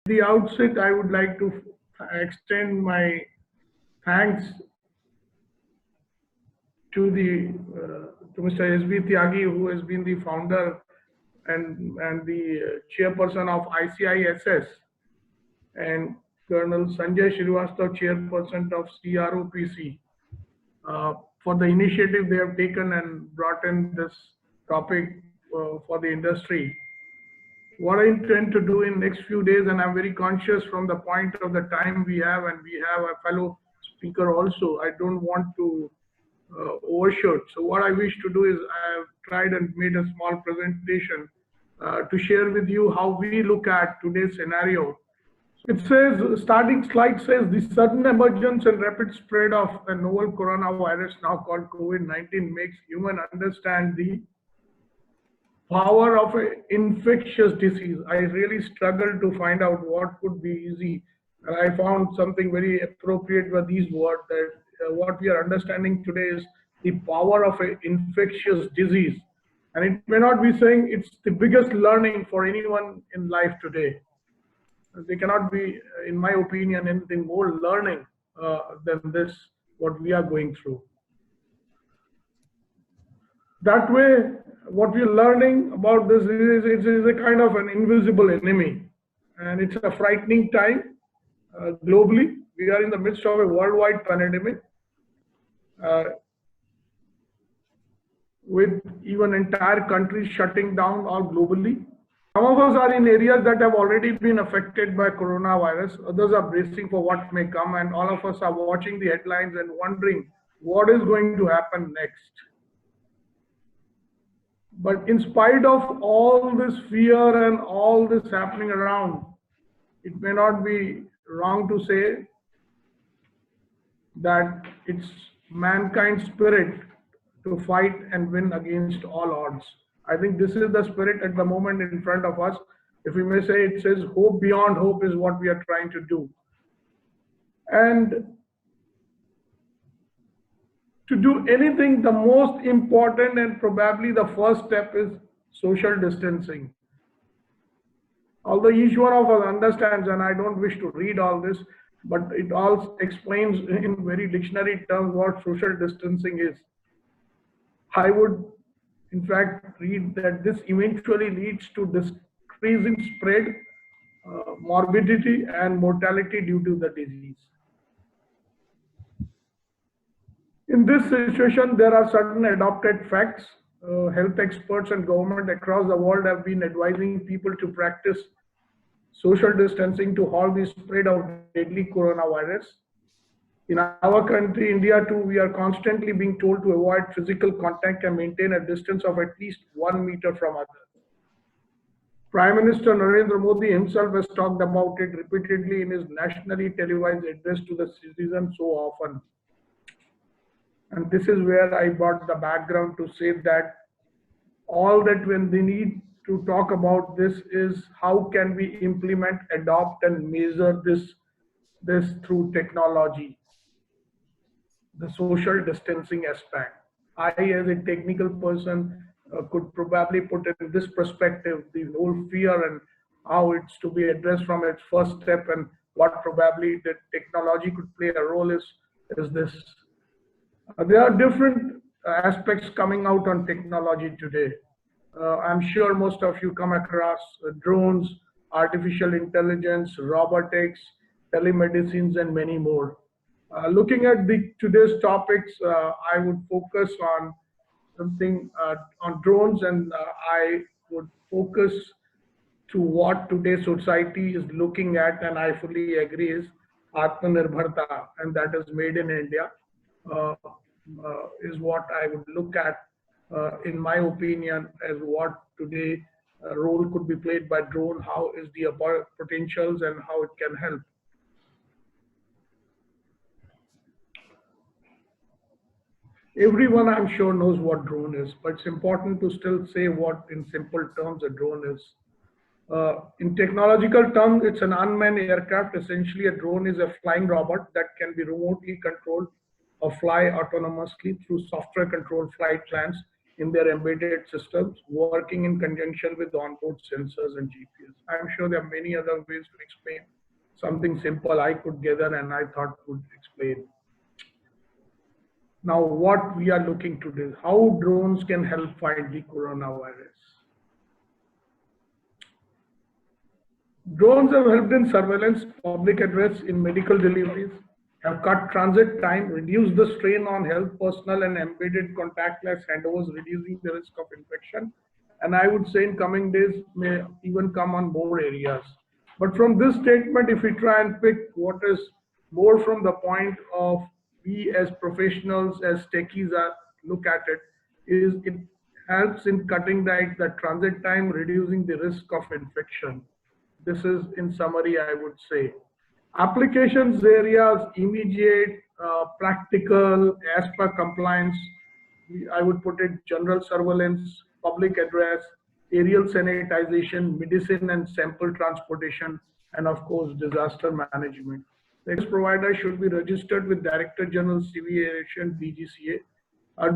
the outset, I would like to extend my thanks to Mr. S.B. Tyagi, who has been the founder and the chairperson of ICISS, and Colonel Sanjay Srivastava, chairperson of CROPC, for the initiative they have taken and brought in this topic for the industry. What I intend to do in next few days, and I'm very conscious from the point of the time we have, and we have a fellow speaker also, I don't want to overshoot. So what I wish to do is I have tried and made a small presentation to share with you how we look at today's scenario. It says, starting slide says, the sudden emergence and rapid spread of a novel coronavirus, now called COVID-19, makes human understand the power of an infectious disease. I really struggled to find out what could be easy. And I found something very appropriate with these words, that what we are understanding today is the power of an infectious disease. And it may not be saying it's the biggest learning for anyone in life today. There cannot be, in my opinion, anything more learning than this, what we are going through. That way, what we're learning about this is it is a kind of an invisible enemy, and it's a frightening time globally. We are in the midst of a worldwide pandemic with even entire countries shutting down all globally. Some of us are in areas that have already been affected by coronavirus. Others are bracing for what may come, and all of us are watching the headlines and wondering what is going to happen next. But in spite of all this fear and all this happening around, it may not be wrong to say that it's mankind's spirit to fight and win against all odds. I think this is the spirit at the moment in front of us. If we may say, it says hope beyond hope is what we are trying to do. And to do anything, the most important and probably the first step is social distancing. Although each one of us understands, and I don't wish to read all this, but it all explains in very dictionary terms what social distancing is. I would, in fact, read that this eventually leads to decreasing spread, morbidity, and mortality due to the disease. In this situation, there are certain adopted facts. Health experts and government across the world have been advising people to practice social distancing to halt the spread of deadly coronavirus. In our country, India too, we are constantly being told to avoid physical contact and maintain a distance of at least 1 meter from others. Prime Minister Narendra Modi himself has talked about it repeatedly in his nationally televised address to the citizens so often. And this is where I brought the background to say that all that when they need to talk about this is how can we implement, adopt, and measure this through technology, the social distancing aspect. I, as a technical person, could probably put in this perspective the whole fear and how it's to be addressed from its first step, and what probably the technology could play a role is this. There are different aspects coming out on technology today. I'm sure most of you come across drones, artificial intelligence, robotics, telemedicines, and many more. Looking at today's topics, I would focus on something on drones, and I would focus to what today's society is looking at, and I fully agree, is Atmanirbharta, and that is made in India. Is what I would look at, in my opinion, as what today role could be played by drone, how is the potentials and how it can help. Everyone, I'm sure, knows what drone is, but it's important to still say what, in simple terms, a drone is. In technological terms, it's an unmanned aircraft. Essentially, a drone is a flying robot that can be remotely controlled or fly autonomously through software-controlled flight plans in their embedded systems, working in conjunction with onboard sensors and GPS. I'm sure there are many other ways to explain something simple I could gather and I thought would explain. Now, what we are looking to do, how drones can help fight the coronavirus. Drones have helped in surveillance, public address, in medical deliveries, have cut transit time, reduced the strain on health personnel, and embedded contactless handovers, reducing the risk of infection. And I would say in coming days may even come on more areas. But from this statement, if we try and pick what is more from the point of we as professionals, as techies look at it, is it helps in cutting the transit time, reducing the risk of infection. This is in summary, I would say. Applications areas, immediate, practical, as per compliance. I would put it general surveillance, public address, aerial sanitization, medicine and sample transportation, and of course, disaster management. The provider should be registered with Director General Civil Aviation, DGCA.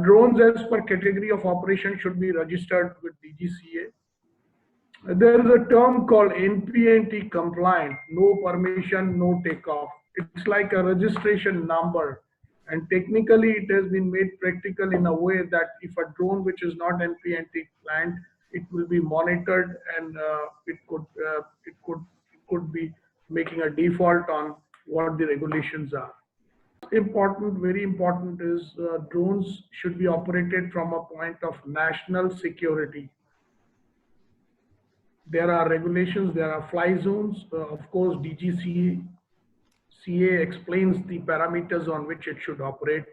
Drones as per category of operation should be registered with DGCA. There is a term called NPNT compliant, no permission, no takeoff. It's like a registration number. And technically, it has been made practical in a way that if a drone which is not NPNT compliant, it will be monitored and it could be making a default on what the regulations are. Important, very important is drones should be operated from a point of national security. There are regulations, there are fly zones. Of course, DGCA explains the parameters on which it should operate,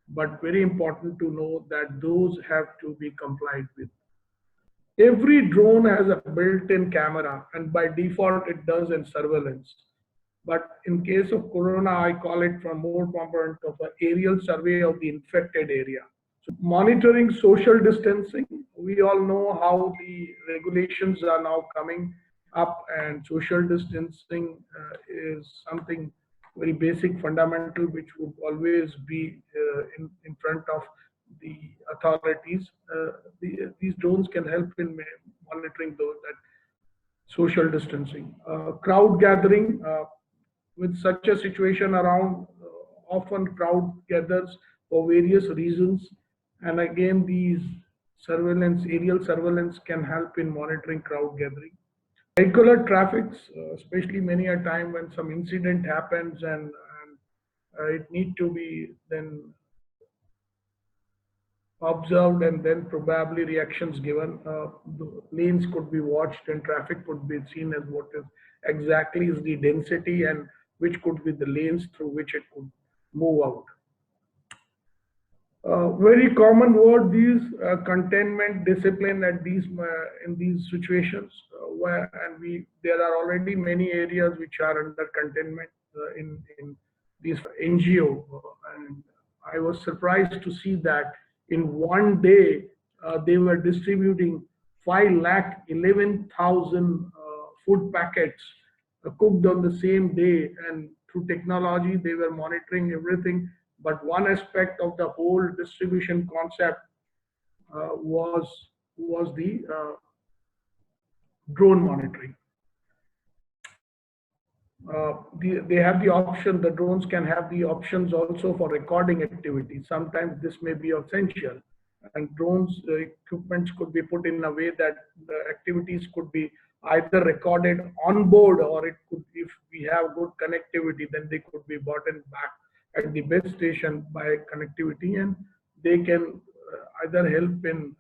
but very important to know that those have to be complied with. Every drone has a built-in camera, and by default, it does in surveillance. But in case of corona, I call it from more component of an aerial survey of the infected area. So monitoring social distancing, we all know how the regulations are now coming up, and social distancing is something very basic, fundamental, which would always be in front of the authorities. These drones can help in monitoring those that social distancing. Crowd gathering, with such a situation around, often crowd gathers for various reasons. And again, these surveillance, aerial surveillance can help in monitoring crowd gathering. Vehicular traffics, especially many a time when some incident happens and it need to be then observed and then probably reactions given. The lanes could be watched and traffic could be seen as what is exactly is the density and which could be the lanes through which it could move out. Very common word, these containment, discipline at these in these situations where there are already many areas which are under containment in these NGO, and I was surprised to see that in one day they were distributing 5,11,000 food packets cooked on the same day, and through technology they were monitoring everything. But one aspect of the whole distribution concept was the drone monitoring. They have the option, the drones can have the options also for recording activities. Sometimes this may be essential, and drones equipments could be put in a way that the activities could be either recorded on board, or it could, if we have good connectivity, then they could be brought in back at the base station by connectivity, and they can either help in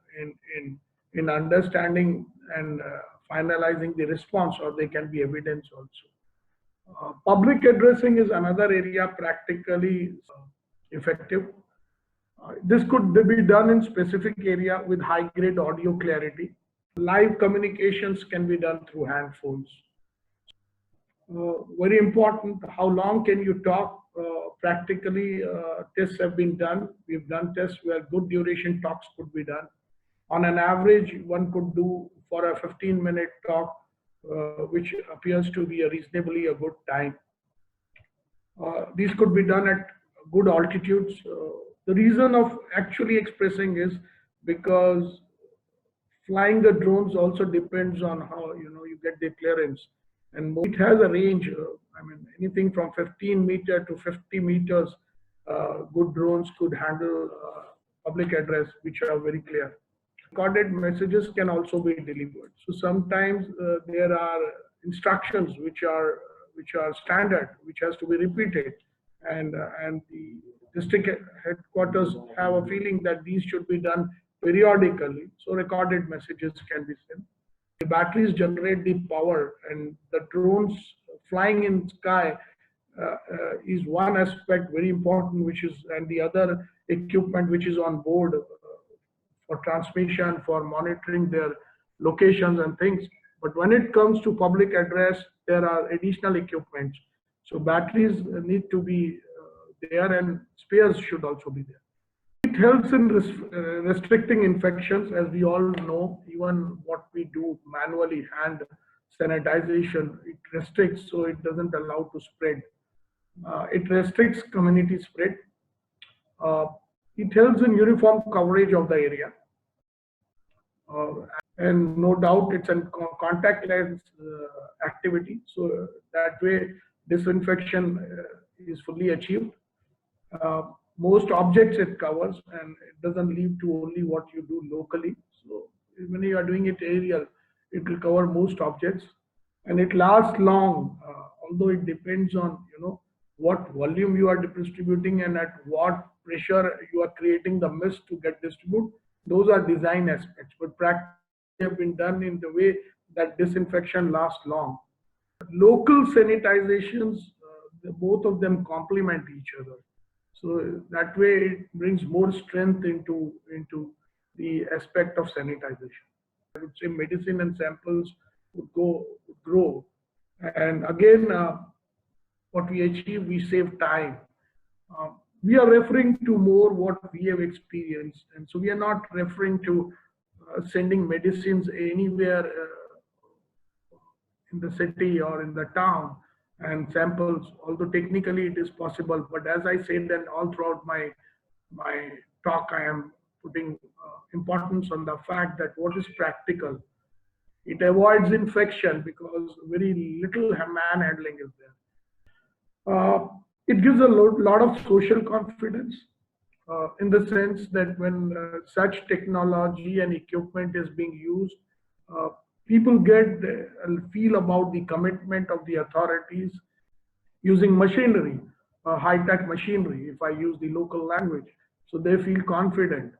understanding and finalizing the response, or they can be evidence also. Public addressing is another area practically effective. This could be done in specific area with high grade audio clarity. Live communications can be done through handphones. Very important, how long can you talk? Practically, tests have been done. We've done tests where good duration talks could be done. On an average, one could do for a 15-minute talk, which appears to be a reasonably a good time. These could be done at good altitudes. The reason of actually expressing is because flying the drones also depends on how you get the clearance, and it has a range. I mean, anything from 15 meter to 50 meters. Good drones could handle public address, which are very clear. Recorded messages can also be delivered. So sometimes there are instructions which are standard, which has to be repeated, and the district headquarters have a feeling that these should be done periodically. So recorded messages can be sent. The batteries generate the power, and the drones flying in sky is one aspect very important, which is, and the other equipment which is on board for transmission, for monitoring their locations and things. But when it comes to public address, there are additional equipments. So batteries need to be there, and spares should also be there. It helps in restricting infections, as we all know. Even what we do manually, hand sanitization, it restricts, so it doesn't allow to spread. It restricts community spread. Uh, it helps in uniform coverage of the area. And no doubt it's a contact lens activity. So that way disinfection is fully achieved. Most objects it covers, and it doesn't leave to only what you do locally. So when you are doing it aerial, it will cover most objects, and it lasts long. Although it depends on what volume you are distributing and at what pressure you are creating the mist to get distributed. Those are design aspects, but practice have been done in the way that disinfection lasts long. Local sanitizations, both of them complement each other. So that way it brings more strength into the aspect of sanitization. I would say medicine and samples would grow. And again, what we achieve, we save time. We are referring to more what we have experienced, and so we are not referring to sending medicines anywhere in the city or in the town and samples, although technically it is possible. But as I said, and all throughout my talk, I am putting importance on the fact that what is practical. It avoids infection because very little manhandling is there. It gives a lot of social confidence in the sense that when such technology and equipment is being used, uh, people get a feel about the commitment of the authorities using machinery, high-tech machinery, if I use the local language. So they feel confident.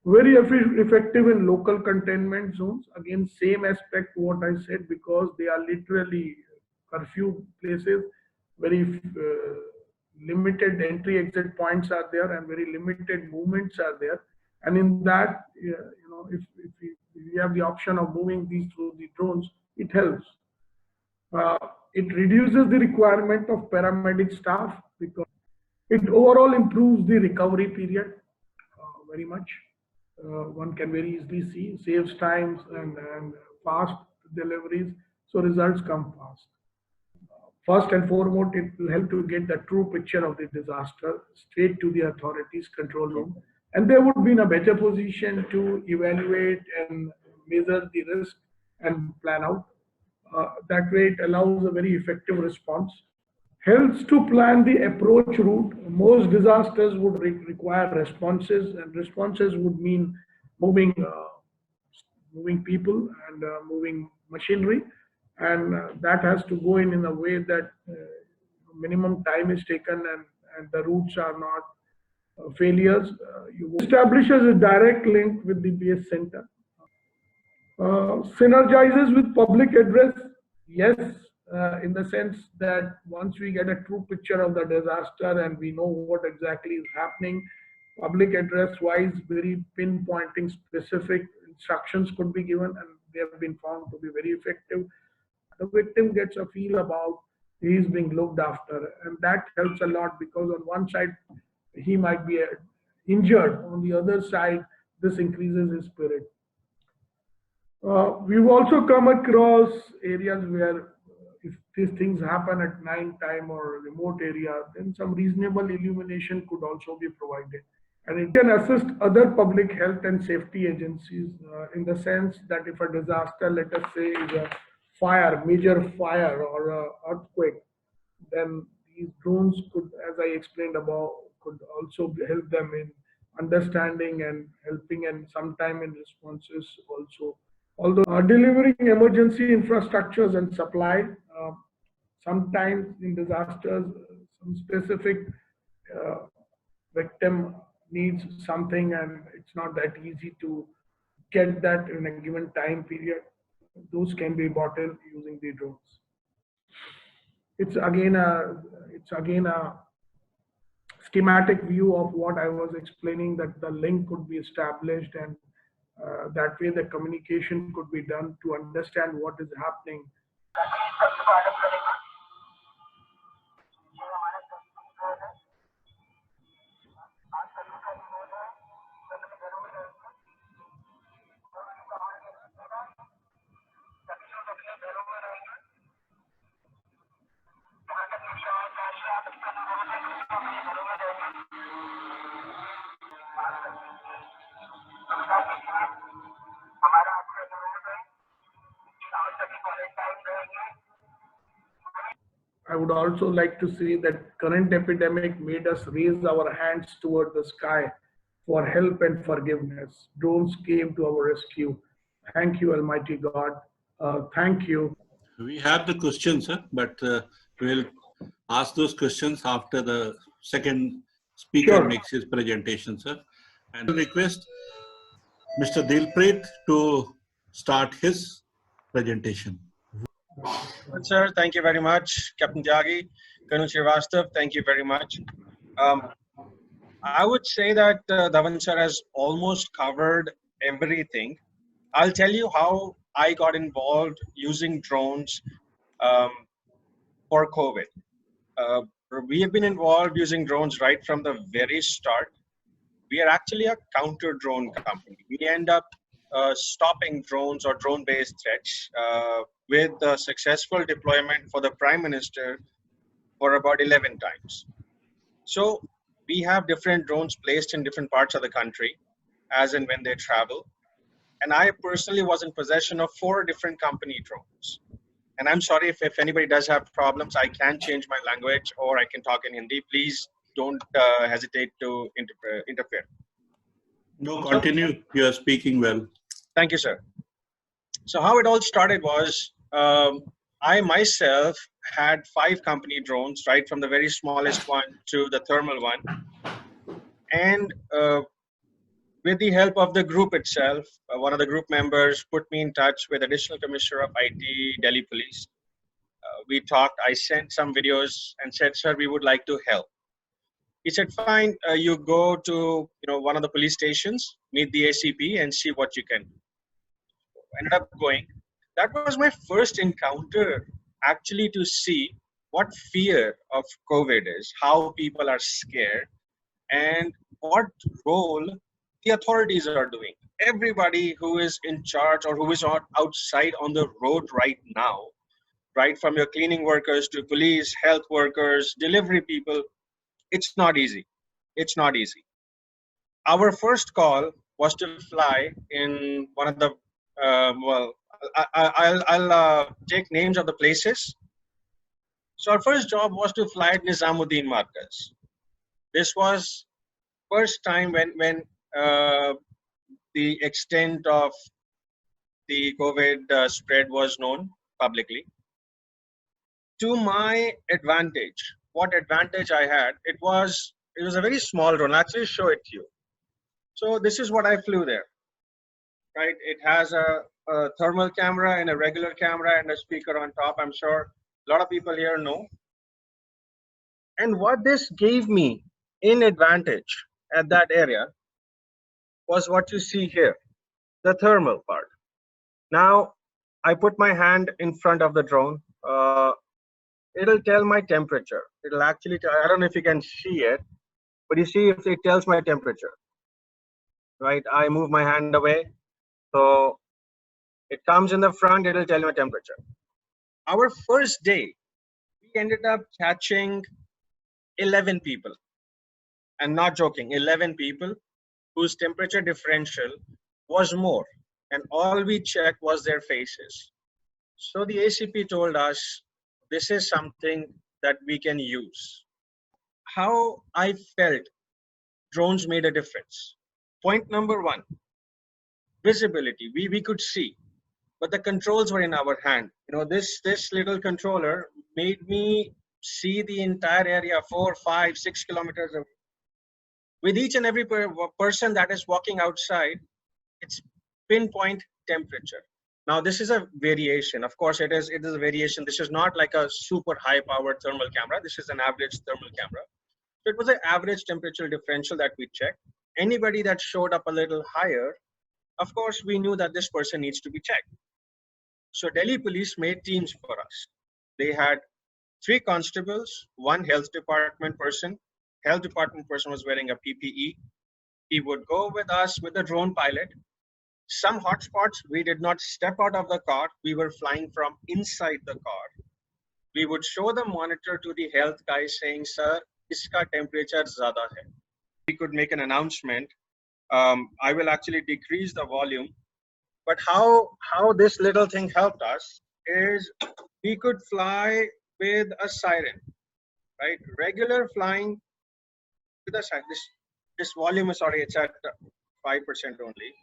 Very effective in local containment zones. Again, same aspect what I said, because they are literally curfew places. Very limited entry exit points are there, and very limited movements are there. And in that, if we have the option of moving these through the drones, it helps. It reduces the requirement of paramedic staff because it overall improves the recovery period very much. One can very easily see, saves times and fast deliveries, so results come fast. First and foremost, it will help to get the true picture of the disaster straight to the authorities' control room, and they would be in a better position to evaluate and measure the risk and plan out. That way, it allows a very effective response. Helps to plan the approach route. Most disasters would require responses, and responses would mean moving, moving people and moving machinery, and that has to go in a way that minimum time is taken, and the routes are not failures. You establishes a direct link with the base center. Synergizes with public address, yes, in the sense that once we get a true picture of the disaster and we know what exactly is happening, public address wise, very pinpointing specific instructions could be given, and they have been found to be very effective. The victim gets a feel about he is being looked after, and that helps a lot, because on one side he might be injured, on the other side this increases his spirit. We've also come across areas where if these things happen at night time or remote area, then some reasonable illumination could also be provided. And it can assist other public health and safety agencies in the sense that if a disaster, let us say, is a fire, major fire or a earthquake, then these drones could, as I explained above, could also help them in understanding and helping and sometime in responses also. Although delivering emergency infrastructures and supply, uh, sometimes in disasters, some specific uh, victim needs something and it's not that easy to get that in a given time period. Those can be bought in using the drones. It's again a schematic view of what I was explaining, that the link could be established and that way the communication could be done to understand what is happening. I would also like to say that current epidemic made us raise our hands toward the sky for help and forgiveness. Drones came to our rescue. Thank you, Almighty God. Thank you. We have the questions, sir, but we'll ask those questions after the second speaker makes his presentation, sir. And I'll request Mr. Dilpreet to start his presentation. Good, sir. Thank you very much. Captain Tyagi, Colonel Srivastav, thank you very much. I would say that Dhawan sir has almost covered everything. I'll tell you how I got involved using drones um, for COVID. Uh, we have been involved using drones right from the very start. We are actually a counter drone company. We end up stopping drones or drone-based threats with the successful deployment for the Prime Minister for about 11 times. So we have different drones placed in different parts of the country as and when they travel. And I personally was in possession of 4 different company drones. And I'm sorry if anybody does have problems, I can change my language or I can talk in Hindi. Please don't hesitate to interfere. No, continue. You are speaking well. Thank you, sir. So how it all started was I myself had 5 company drones, right from the very smallest one to the thermal one. And with the help of the group itself, one of the group members put me in touch with Additional Commissioner of IT, Delhi Police. We talked, I sent some videos and said, sir, we would like to help. He said, fine, you go to one of the police stations, meet the ACP and see what you can do. Ended up going. That was my first encounter actually to see what fear of COVID is, how people are scared, and what role the authorities are doing. Everybody who is in charge or who is outside on the road right now, right from your cleaning workers to police, health workers, delivery people, it's not easy. It's not easy. Our first call was to fly in one of the, I'll take names of the places. So our first job was to fly at Nizamuddin Markaz. This was first time when the extent of the COVID spread was known publicly. To my advantage, what advantage I had, it was a very small drone. I'll actually show it to you. So this is what I flew there, right? It has a thermal camera and a regular camera and a speaker on top. I'm sure a lot of people here know. And what this gave me in advantage at that area was what you see here, the thermal part. Now, I put my hand in front of the drone. It'll tell my temperature. It'll actually tell, I don't know if you can see it, but you see if it tells my temperature, right? I move my hand away. So it comes in the front, it'll tell you my temperature. Our first day, we ended up catching 11 people. and not joking, 11 people whose temperature differential was more, and all we checked was their faces. So the ACP told us, this is something that we can use. How I felt drones made a difference. Point number one, visibility. We could see, but the controls were in our hand. You know, this little controller made me see the entire area 4, 5, 6 kilometers away. With each and every person that is walking outside, it's pinpoint temperature. Now this is a variation. Of course, it is a variation. This is not like a super high powered thermal camera. This is an average thermal camera. So it was an average temperature differential that we checked. Anybody that showed up a little higher, of course, we knew that this person needs to be checked. So Delhi police made teams for us. They had 3 constables, 1 health department person. Health department person was wearing a PPE. He would go with us with the drone pilot. Some hotspots, we did not step out of the car. We were flying from inside the car. We would show the monitor to the health guy saying, sir, iska temperature zyada hai. We could make an announcement. I will actually decrease the volume. But how this little thing helped us is we could fly with a siren, right? Regular flying with a siren. This volume is, sorry, it's at 5% only.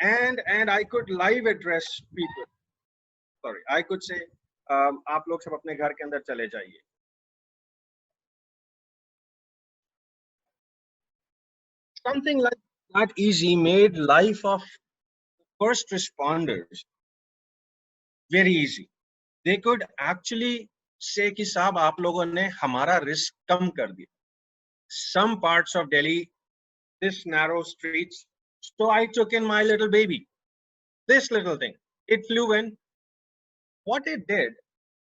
And I could live address people. Sorry, I could say, आप लोग सब अपने घर के अंदर चले जाइए. Something like that easy made life of first responders very easy. They could actually say कि साहब आप लोगों ने हमारा risk कम कर दिया. Some parts of Delhi, this narrow streets, so I took in my little baby. This little thing, it flew in. What it did,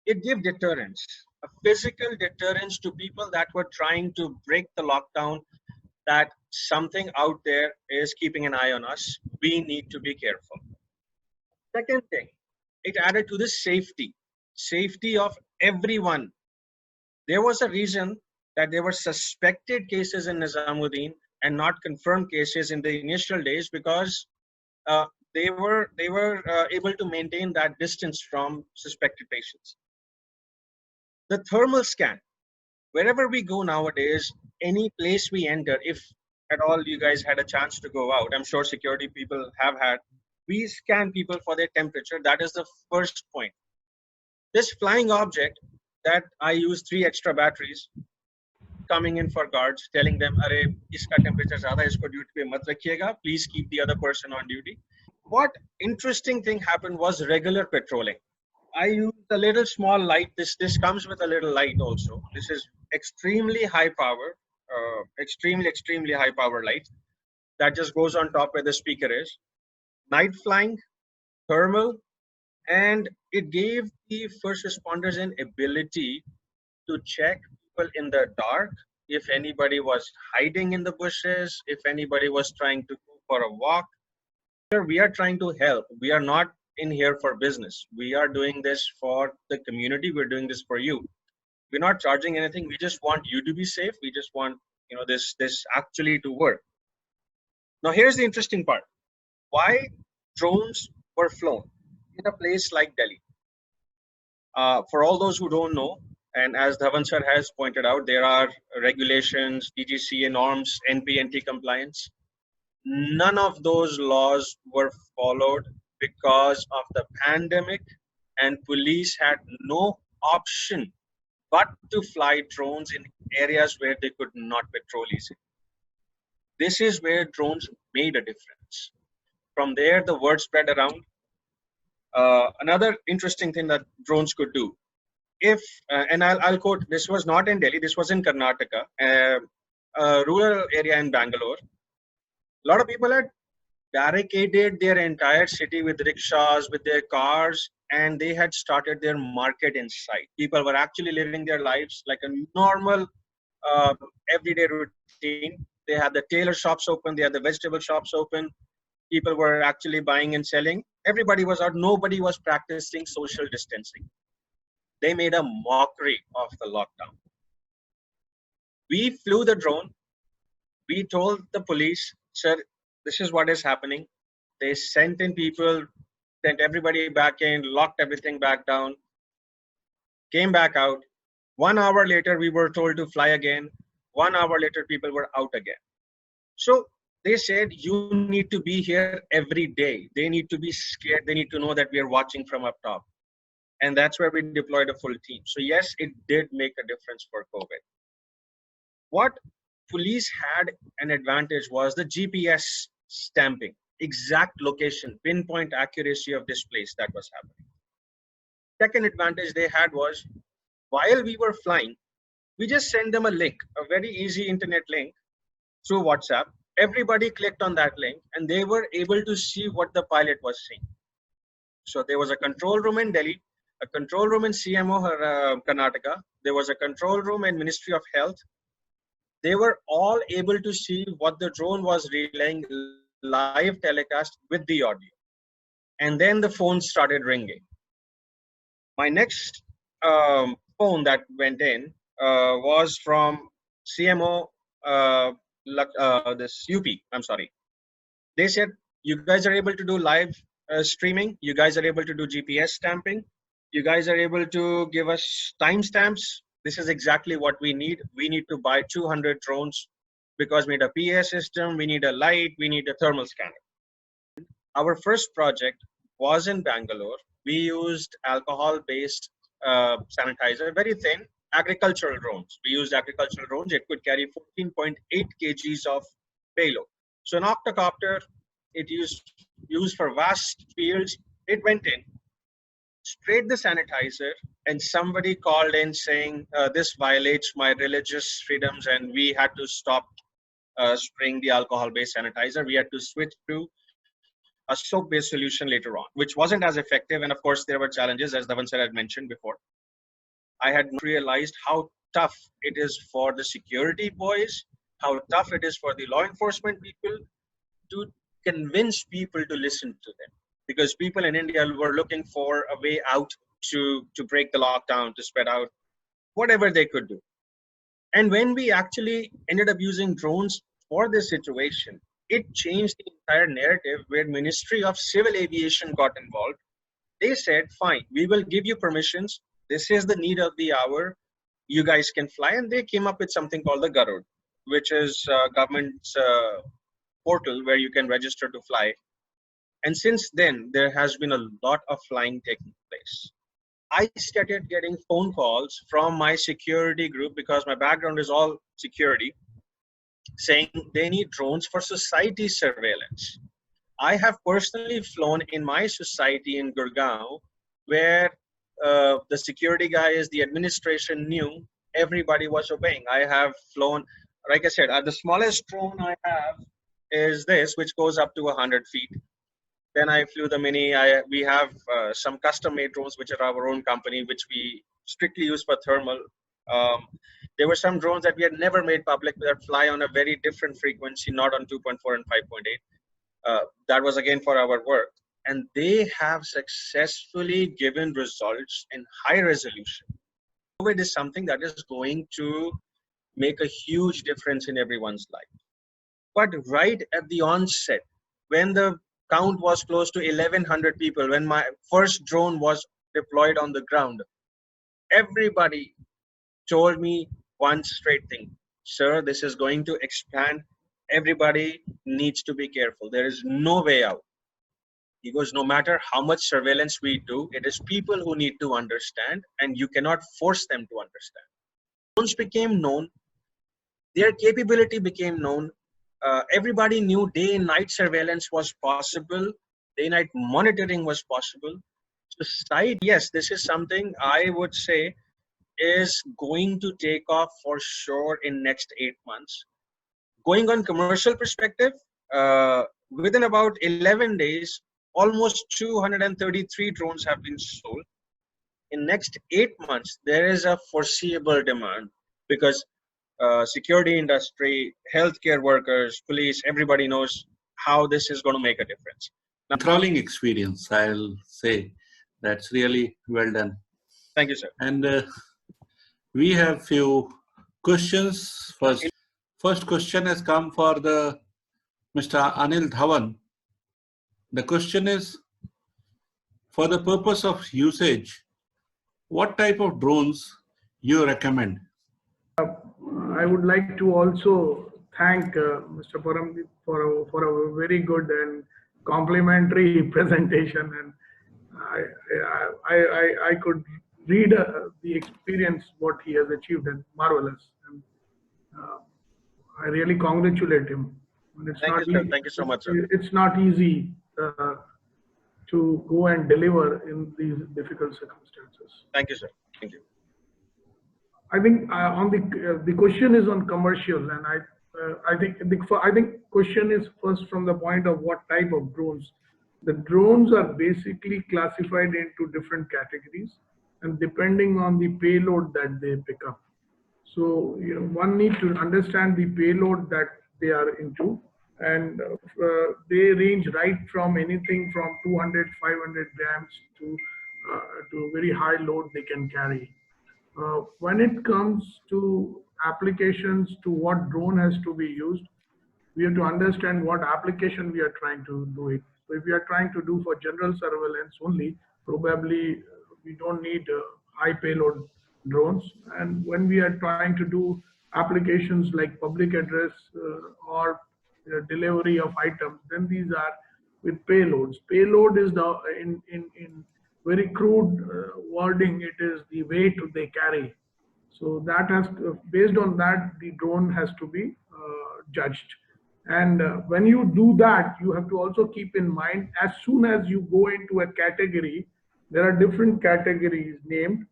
it gave deterrence, a physical deterrence to people that were trying to break the lockdown, that something out there is keeping an eye on us. We need to be careful. Second thing, it added to the safety of everyone. There was a reason that there were suspected cases in Nizamuddin and not confirmed cases in the initial days, because they were able to maintain that distance from suspected patients. The thermal scan, wherever we go nowadays, any place we enter, if at all you guys had a chance to go out, I'm sure security people have had, we scan people for their temperature. That is the first point. This flying object that I use 3 extra batteries, coming in for guards, telling them, "Arey, iska temperature zyada, isko duty pe mat rakhiyega. Please keep the other person on duty." What interesting thing happened was regular patrolling. I used a little small light. This comes with a little light also. This is extremely high power, extremely high power light that just goes on top where the speaker is. Night flying, thermal, and it gave the first responders an ability to check people in the dark, if anybody was hiding in the bushes, if anybody was trying to go for a walk. We are trying to help. We are not in here for business. We are doing this for the community. We're doing this for you. We're not charging anything. We just want you to be safe. We just want, you know, this actually to work. Now here's the interesting part. Why drones were flown in a place like Delhi? For all those who don't know, and as Dhawan sir has pointed out, there are regulations, DGCA norms, NPNT compliance. None of those laws were followed because of the pandemic, and police had no option but to fly drones in areas where they could not patrol easily. This is where drones made a difference. From there, the word spread around. Another interesting thing that drones could do, if, and I'll quote, this was not in Delhi, this was in Karnataka, a rural area in Bangalore. A lot of people had barricaded their entire city with rickshaws, with their cars, and they had started their market inside. People were actually living their lives like a normal everyday routine. They had the tailor shops open, they had the vegetable shops open. People were actually buying and selling. Everybody was out. Nobody was practicing social distancing. They made a mockery of the lockdown. We flew the drone. We told the police, sir, this is what is happening. They sent in people, sent everybody back in, locked everything back down, came back out. 1 hour later, we were told to fly again. 1 hour later, people were out again. So they said, you need to be here every day. They need to be scared. They need to know that we are watching from up top. And that's where we deployed a full team. So yes, it did make a difference for COVID. What police had an advantage was the GPS stamping, exact location, pinpoint accuracy of this place that was happening. Second advantage they had was, while we were flying, we just sent them a link, a very easy internet link through WhatsApp. Everybody clicked on that link and they were able to see what the pilot was seeing. So there was a control room in Delhi, a control room in CMO Karnataka. There was a control room in Ministry of Health. They were all able to see what the drone was relaying live telecast with the audio. And then the phone started ringing. My next phone that went in was from CMO, this UP, I'm sorry. They said, you guys are able to do live streaming. You guys are able to do GPS stamping. You guys are able to give us timestamps. This is exactly what we need. We need to buy 200 drones because we need a PA system, we need a light, we need a thermal scanner. Our first project was in Bangalore. We used alcohol-based sanitizer, very thin, agricultural drones. We used agricultural drones. It could carry 14.8 kgs of payload. So an octocopter, it used for vast fields. It went in, sprayed the sanitizer, and somebody called in saying, this violates my religious freedoms, and we had to stop spraying the alcohol-based sanitizer. We had to switch to a soap-based solution later on, which wasn't as effective. And of course, there were challenges, as Dhawan sir had mentioned before. I had realized how tough it is for the security boys, how tough it is for the law enforcement people to convince people to listen to them. Because people in India were looking for a way out to break the lockdown, to spread out, whatever they could do. And when we actually ended up using drones for this situation, it changed the entire narrative where Ministry of Civil Aviation got involved. They said, fine, we will give you permissions. This is the need of the hour. You guys can fly. And they came up with something called the Garud, which is government's portal where you can register to fly. And since then, there has been a lot of flying taking place. I started getting phone calls from my security group because my background is all security, saying they need drones for society surveillance. I have personally flown in my society in Gurgaon where the security guys, the administration knew everybody was obeying. I have flown, like I said, the smallest drone I have is this, which goes up to 100 feet. Then I flew the Mini. We have some custom-made drones, which are our own company, which we strictly use for thermal. There were some drones that we had never made public that fly on a very different frequency, not on 2.4 and 5.8. That was again for our work. And they have successfully given results in high resolution. COVID is something that is going to make a huge difference in everyone's life. But right at the onset, when the count was close to 1,100 people, when my first drone was deployed on the ground, everybody told me one straight thing: sir, this is going to expand. Everybody needs to be careful. There is no way out. He goes, no matter how much surveillance we do, it is people who need to understand, and you cannot force them to understand. Drones became known. Their capability became known. Everybody knew day and night surveillance was possible. Day and night monitoring was possible. Society, yes, this is something I would say is going to take off for sure in next 8 months. Going on commercial perspective, within about 11 days, almost 233 drones have been sold. In next 8 months, there is a foreseeable demand because security industry, healthcare workers, police, everybody knows how this is going to make a difference. Enthralling experience, I'll say. That's really well done. Thank you, sir. And we have few questions first. First question has come for the Mr. Anil Dhawan. The question is, for the purpose of usage, what type of drones you recommend? I would like to also thank Mr. Paramdeep for a very good and complimentary presentation, and I could read the experience what he has achieved, and marvelous. And uh, I really congratulate him. And it's Thank not you, sir. Thank you so much, sir. it's not easy to go and deliver in these difficult circumstances. Thank you, sir. Thank you. I think on the question is on commercial, and I think question is first from the point of what type of drones. The drones are basically classified into different categories, and depending on the payload that they pick up. So one needs to understand the payload that they are into, and they range right from anything from 200, 500 grams to very high load they can carry. When it comes to applications to what drone has to be used, we have to understand what application we are trying to do it. So if we are trying to do for general surveillance only, probably we don't need high payload drones. And when we are trying to do applications like public address or delivery of items, then these are with payloads. Payload is the in very crude wording, it is the weight they carry. So that has to, based on that, the drone has to be judged. And when you do that, you have to also keep in mind, as soon as you go into a category, there are different categories named,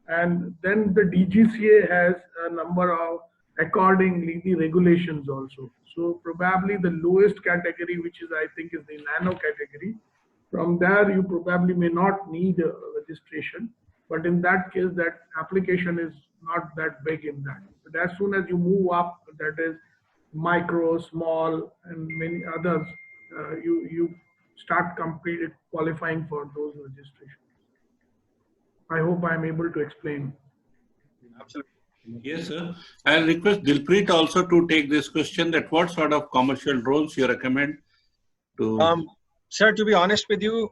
and then the DGCA has a number of accordingly the regulations also. So probably the lowest category, which is I think is the nano category, from there you probably may not need a registration, but in that case that application is not that big in that. But as soon as you move up, that is micro, small, and many others, you start completed qualifying for those registrations. I hope I am able to explain. Absolutely. Yes, sir. I'll request Dilpreet also to take this question, that what sort of commercial drones you recommend to... Sir, to be honest with you,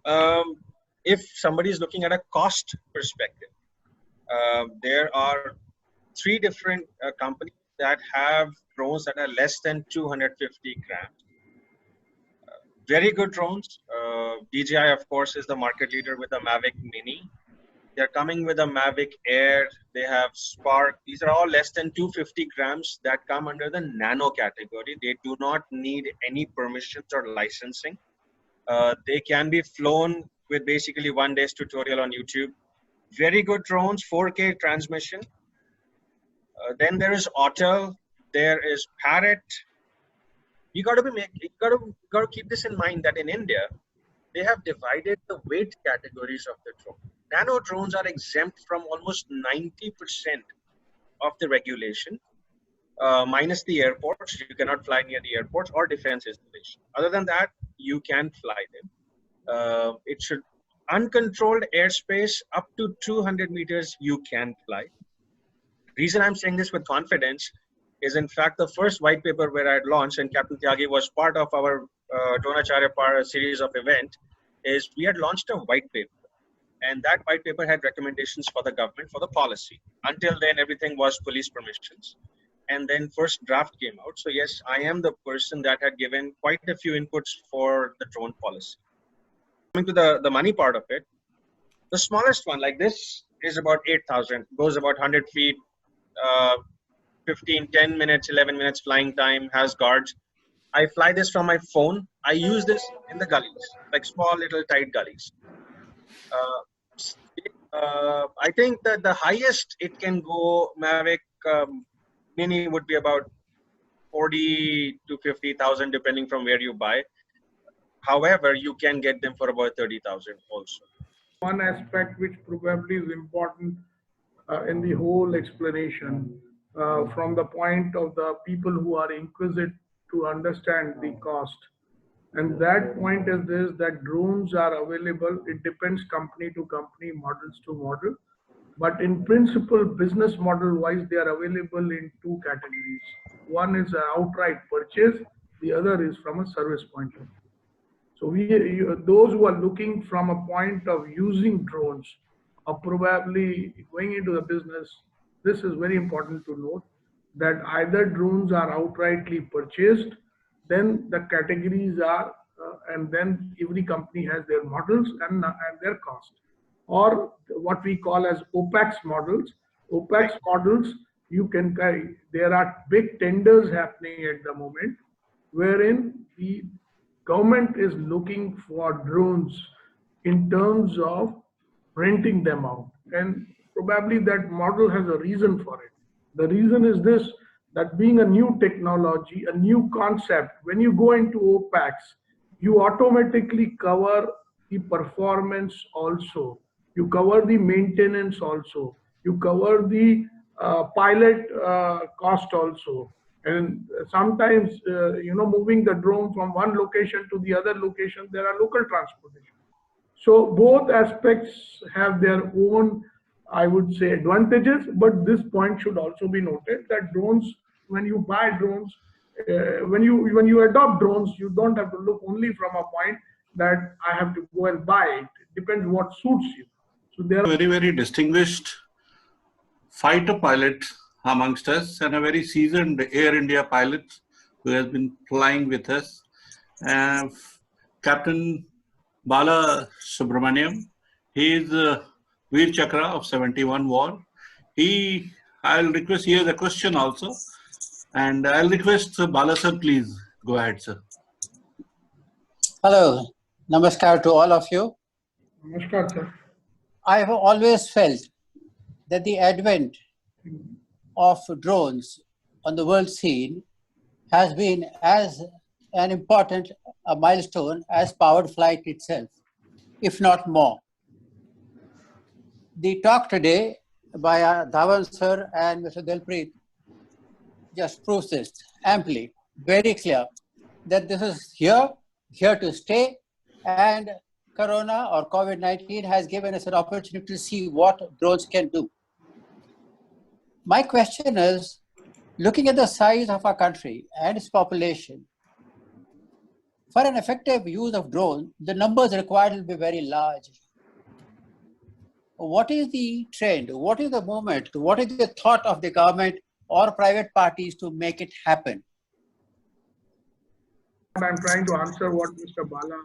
if somebody is looking at a cost perspective, there are 3 different companies that have drones that are less than 250 grams. Very good drones. DJI, of course, is the market leader with the Mavic Mini. They're coming with a Mavic Air. They have Spark. These are all less than 250 grams that come under the nano category. They do not need any permissions or licensing. They can be flown with basically 1 day's tutorial on YouTube. Very good drones, 4K transmission. Then there is Autel. There is Parrot. You got to keep this in mind that in India, they have divided the weight categories of the drone. Nano drones are exempt from almost 90% of the regulation, minus the airports. You cannot fly near the airports or defense installation. Other than that, you can fly them. It should uncontrolled airspace up to 200 meters. You can fly. Reason I'm saying this with confidence is, in fact, the first white paper where I had launched, and Captain Tyagi was part of our Dronacharya series of event, is we had launched a white paper. And that white paper had recommendations for the government for the policy. Until then, everything was police permissions. And then first draft came out. So yes, I am the person that had given quite a few inputs for the drone policy. Coming to the money part of it, the smallest one like this is about 8,000, goes about 100 feet, 10 minutes, 11 minutes flying time, has guards. I fly this from my phone. I use this in the gullies, like small little tight gullies. I think that the highest it can go, Mavic Mini, would be about 40 to 50,000, depending from where you buy. However, you can get them for about 30,000 also. One aspect which probably is important in the whole explanation, from the point of the people who are inquisitive to understand the cost. And that point is this, that drones are available. It depends company to company, models to model. But in principle, business model wise, they are available in two categories. One is an outright purchase, the other is from a service point of view. So those who are looking from a point of using drones or probably going into the business, this is very important to note that either drones are outrightly purchased, then the categories are, and then every company has their models and their cost, or what we call as OPEX models. OPEX models, you can carry, there are big tenders happening at the moment, wherein the government is looking for drones in terms of renting them out. And probably that model has a reason for it. The reason is this, that being a new technology, a new concept, when you go into OPEX, you automatically cover the performance also. You cover the maintenance also. You cover the pilot cost also. And sometimes, moving the drone from one location to the other location, there are local transportation. So both aspects have their own, I would say, advantages, but this point should also be noted that drones, when you buy drones, when you adopt drones, you don't have to look only from a point that I have to go and buy it. It depends what suits you. So there are very, very distinguished fighter pilot amongst us and a very seasoned Air India pilot who has been flying with us. Captain Bala Subramaniam, he is the Veer Chakra of 71 War. I'll request, he has a question also. And I'll request Bala sir, please go ahead, sir. Hello, namaskar to all of you. Namaskar, sir. I have always felt that the advent of drones on the world scene has been as an important milestone as powered flight itself, if not more. The talk today by Dhawan sir and Mr. Dilpreet just proves this amply, very clear, that this is here to stay, and Corona or COVID-19 has given us an opportunity to see what drones can do. My question is, looking at the size of our country and its population, for an effective use of drones, the numbers required will be very large. What is the trend? What is the movement? What is the thought of the government or private parties to make it happen? I'm trying to answer what Mr. Bala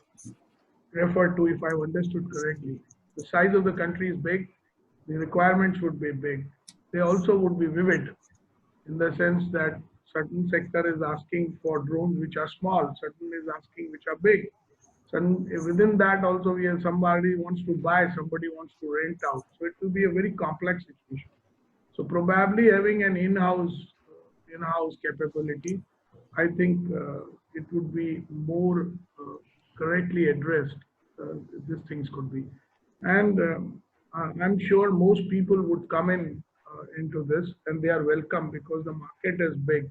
referred to, if I understood correctly. The size of the country is big, the requirements would be big. They also would be vivid in the sense that certain sector is asking for drones which are small, certain is asking which are big. Within that also we have somebody wants to buy, somebody wants to rent out. So it will be a very complex situation. So probably having an in-house capability, I think it would be more correctly addressed. These things could be, and I'm sure most people would come into this, and they are welcome because the market is big.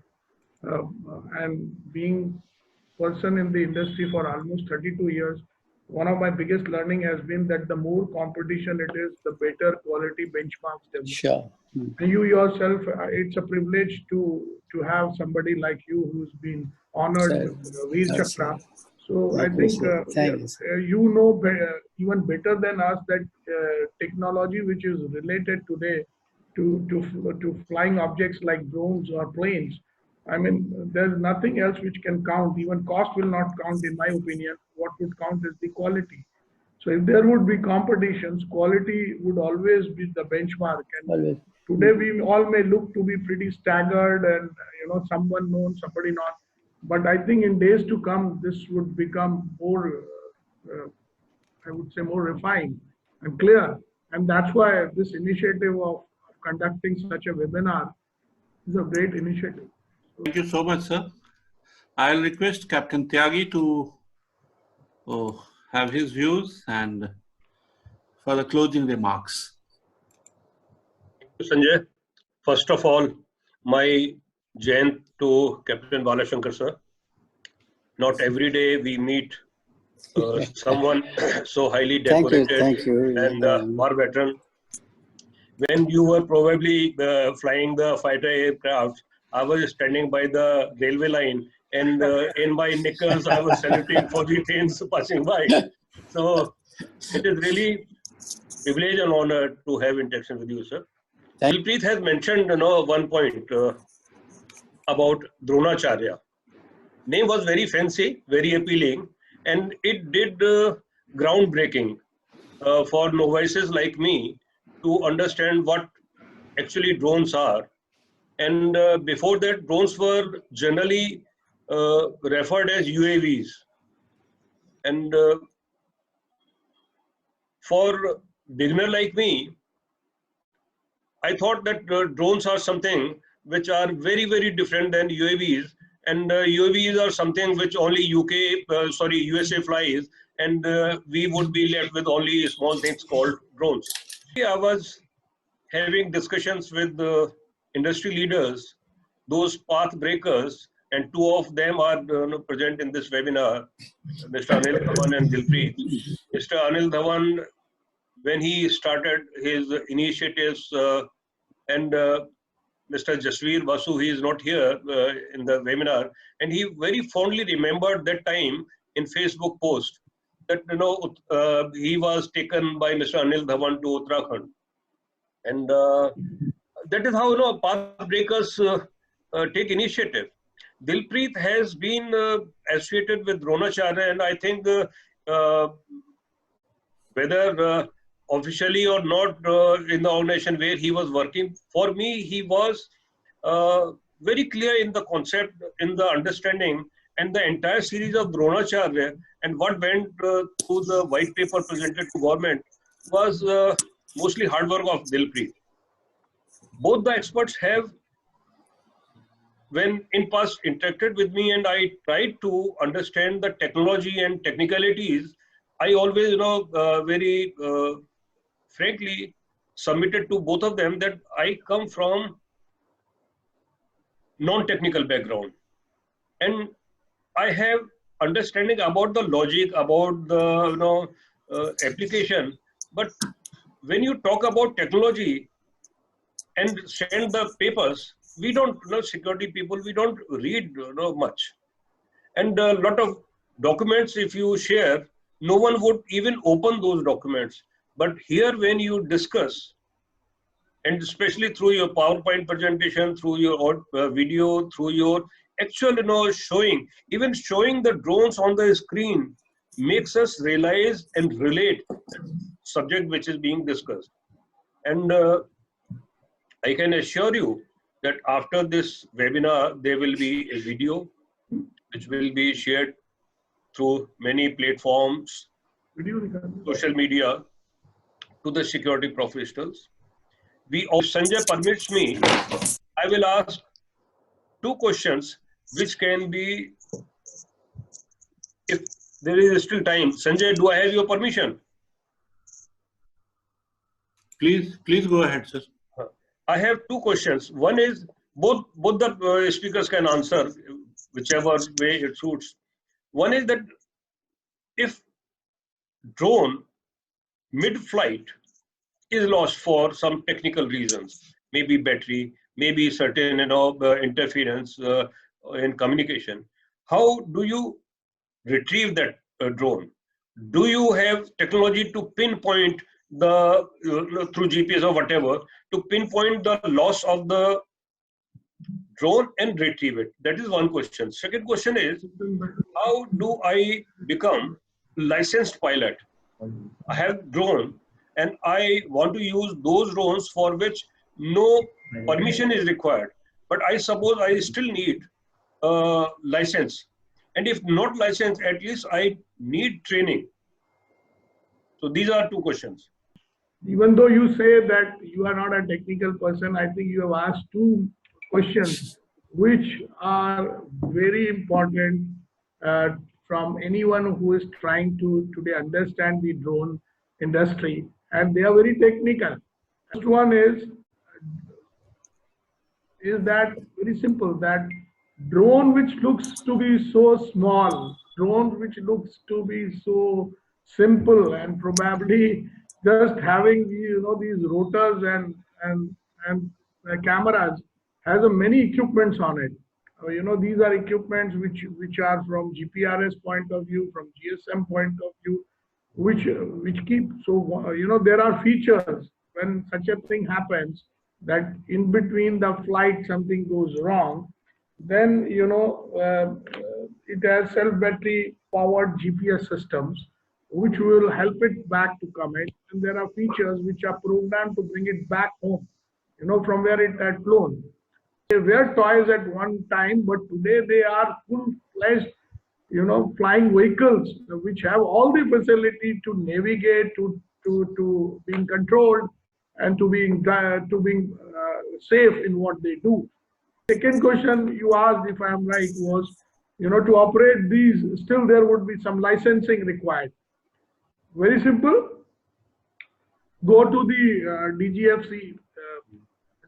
And being person in the industry for almost 32 years, one of my biggest learning has been that the more competition it is, the better quality benchmarks develop. Sure. And you yourself, it's a privilege to have somebody like you who's been honored with Veer Chakra. So I think you know even better than us that technology which is related today to flying objects like drones or planes, I mean, there's nothing else which can count. Even cost will not count, in my opinion. What would count is the quality. So if there would be competitions, quality would always be the benchmark. And today we all may look to be pretty staggered and, someone known, somebody not. But I think in days to come, this would become more, I would say, more refined and clear. And that's why this initiative of conducting such a webinar is a great initiative. Thank you so much, sir. I'll request Captain Tyagi to have his views and for the closing remarks. Thank you, Sanjay. First of all, my Jain to Captain Balashankar, sir. Not every day we meet someone so highly decorated thank you. and war veteran. When you were probably flying the fighter aircraft, I was standing by the railway line, and in my knickers, I was saluting for the trains passing by. So it is really privilege and honor to have interaction with you, sir. Dilpreet has mentioned, one point about Dronacharya. Name was very fancy, very appealing, and it did groundbreaking for novices like me to understand what actually drones are. And before that, drones were generally referred as UAVs. And for beginner like me, I thought that drones are something which are very, very different than UAVs. And UAVs are something which only USA flies, and we would be left with only small things called drones. I was having discussions with the industry leaders, those path breakers, and two of them are present in this webinar, Mr. Anil Dhawan and Dilpreet. Mr. Anil Dhawan, when he started his initiatives, and Mr. Jasveer Vasu, he is not here in the webinar, and he very fondly remembered that time in Facebook post that he was taken by Mr. Anil Dhawan to Uttarakhand, and that is how path breakers take initiative. Dilpreet has been associated with Dronacharya, and I think whether officially or not in the organization where he was working, for me he was very clear in the concept, in the understanding, and the entire series of Dronacharya and what went through the white paper presented to government was mostly hard work of Dilpreet. Both the experts have, when in past interacted with me and I tried to understand the technology and technicalities, I always, very frankly submitted to both of them that I come from non-technical background, and I have understanding about the logic, about the application. But when you talk about technology and send the papers, we don't security people, we don't read much, and a lot of documents if you share, no one would even open those documents. But here when you discuss, and especially through your PowerPoint presentation, through your video, through your actual showing, even showing the drones on the screen makes us realize and relate the subject which is being discussed. And I can assure you that after this webinar, there will be a video which will be shared through many platforms, social media, to the security professionals. If Sanjay permits me, I will ask two questions which can be, if there is still time. Sanjay, do I have your permission? Please go ahead, sir. I have two questions. One is, both the speakers can answer whichever way it suits. One is that if drone mid-flight is lost for some technical reasons, maybe battery, maybe certain interference in communication, how do you retrieve that drone? Do you have technology to pinpoint the through GPS or whatever, to pinpoint the loss of the drone and retrieve it? That is one question. Second question is, how do I become licensed pilot? I have drone and I want to use those drones for which no permission is required, but I suppose I still need license, and if not license, at least I need training. So these are two questions. Even though you say that you are not a technical person, I think you have asked two questions which are very important from anyone who is trying to today understand the drone industry, and they are very technical. First one is that very simple, that drone which looks to be so small, drone which looks to be so simple, and probably just having these rotors and and cameras has a many equipments on it. These are equipments which are from GPRS point of view, from GSM point of view, which keep, so there are features when such a thing happens, that in between the flight something goes wrong, then it has self battery powered GPS systems which will help it back to commit, and there are features which are programmed to bring it back home, from where it had flown. They were toys at one time, but today they are full-fledged, flying vehicles which have all the facility to navigate, to being controlled, and to being safe in what they do. Second question you asked, if I am right, was, to operate these, still there would be some licensing required. Very simple. Go to the DGFC,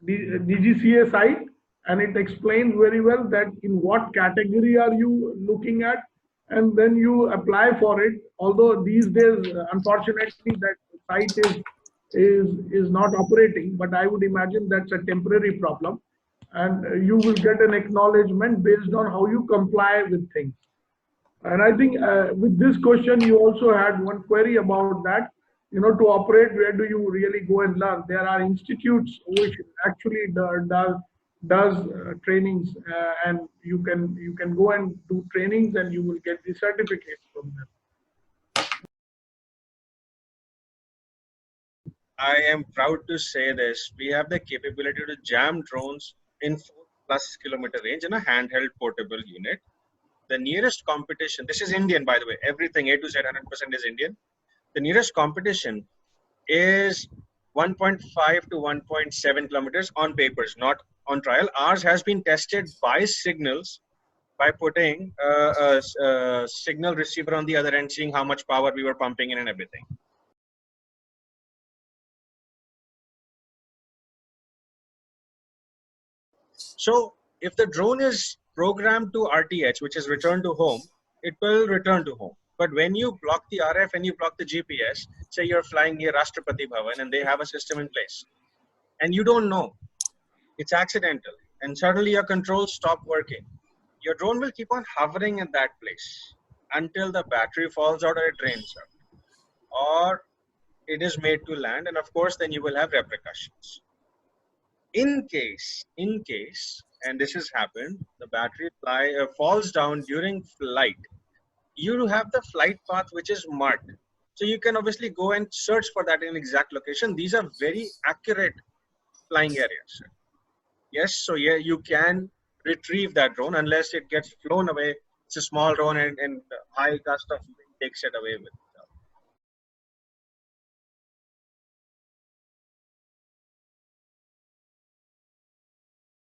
DGCA site, and it explains very well that in what category are you looking at, and then you apply for it. Although these days, unfortunately, that site is not operating, but I would imagine that's a temporary problem, and you will get an acknowledgement based on how you comply with things. And I think with this question, you also had one query about that. To operate, where do you really go and learn? There are institutes which actually does trainings, and you can go and do trainings, and you will get the certificates from them. I am proud to say this. We have the capability to jam drones in 4+ kilometer range in a handheld portable unit. The nearest competition, this is Indian, by the way, everything A to Z 100% is Indian. The nearest competition is 1.5 to 1.7 kilometers on papers, not on trial. Ours has been tested by signals, by putting a signal receiver on the other end, seeing how much power we were pumping in and everything. So if the drone is programmed to RTH, which is return to home, it will return to home. But when you block the RF and you block the GPS, say you're flying near Rashtrapati Bhavan and they have a system in place, and you don't know, it's accidental, and suddenly your controls stop working, your drone will keep on hovering at that place until the battery falls out or it drains out, or it is made to land, and of course then you will have repercussions. In case, and this has happened, the battery falls down during flight, you have the flight path which is marked. So you can obviously go and search for that in exact location. These are very accurate flying areas. Yes, so yeah, you can retrieve that drone unless it gets flown away. It's a small drone, and high gust of wind takes it away with.